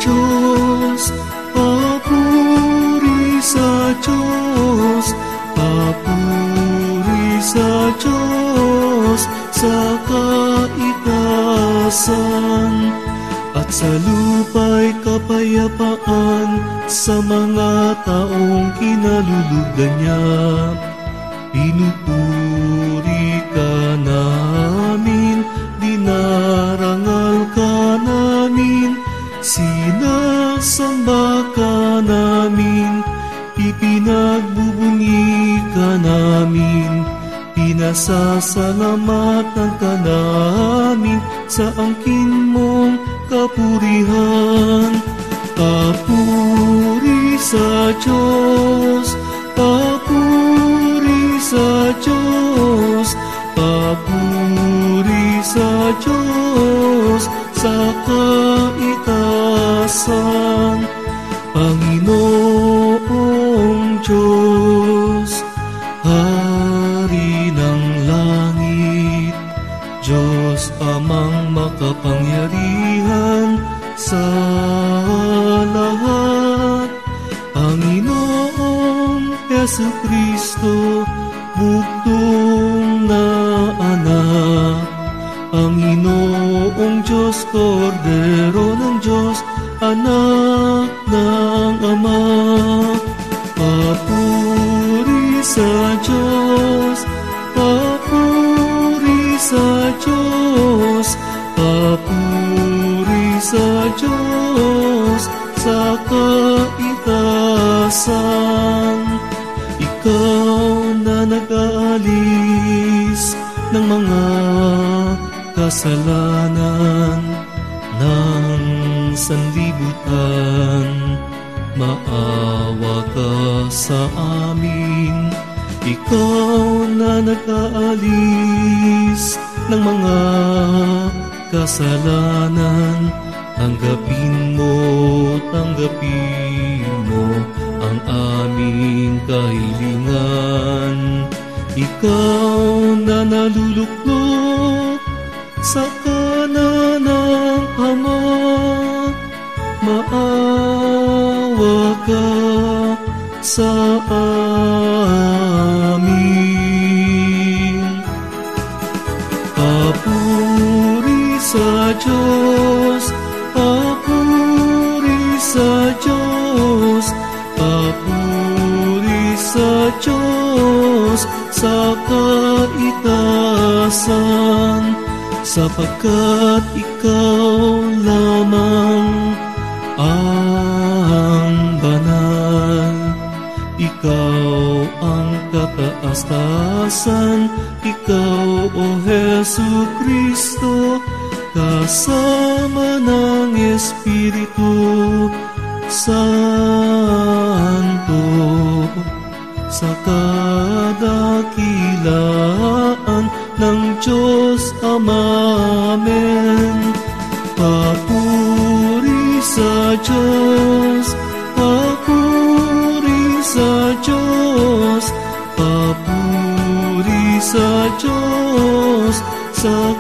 Diyos, papuri sa Diyos, papuri sa Diyos, sa kaitaasan. At sa lupa'y kapayapaan sa mga taong kinalulugdan niya. Pinupuri ka namin, dinarangal ka namin, sinasamba ka namin, ipinagbubunyi ka namin, pinasasalamatan ka namin sa angkin mong kapurihan. Papuri sa Diyos, papuri sa Diyos, papuri sa Diyos, sa kaitaasan. Panginoong Diyos, Hari ng langit, Diyos amang makapangyarihan sa lahat. Panginoong Jesucristo, bugtong na anak. Panginoong Diyos, Kordero ng Diyos, anak ng Ama. Papuri sa Diyos, papuri sa Diyos, papuri sa Diyos, sa kaitaasan. Ikaw na nag-aalis ng mga kasalanan ng sanlibutan, maawa ka sa amin. Ikaw na nag-aalis ng mga kasalanan, tanggapin mo ang aming kahilingan. Ikaw na naluluklok sa kanan ng Ama, maawa ka sa amin. Papuri sa Diyos, papuri sa Diyos, papuri sa Diyos, sa kaitaasan. Sapagkat ikaw lamang ang banal, ikaw ang kataas-taasan, ikaw, O Jesucristo, kasama ng Espiritu Santo, sa kadakilaan ng Diyos Ama. Amen. Papuri sa Diyos, papuri sa Diyos, papuri sa Diyos, sa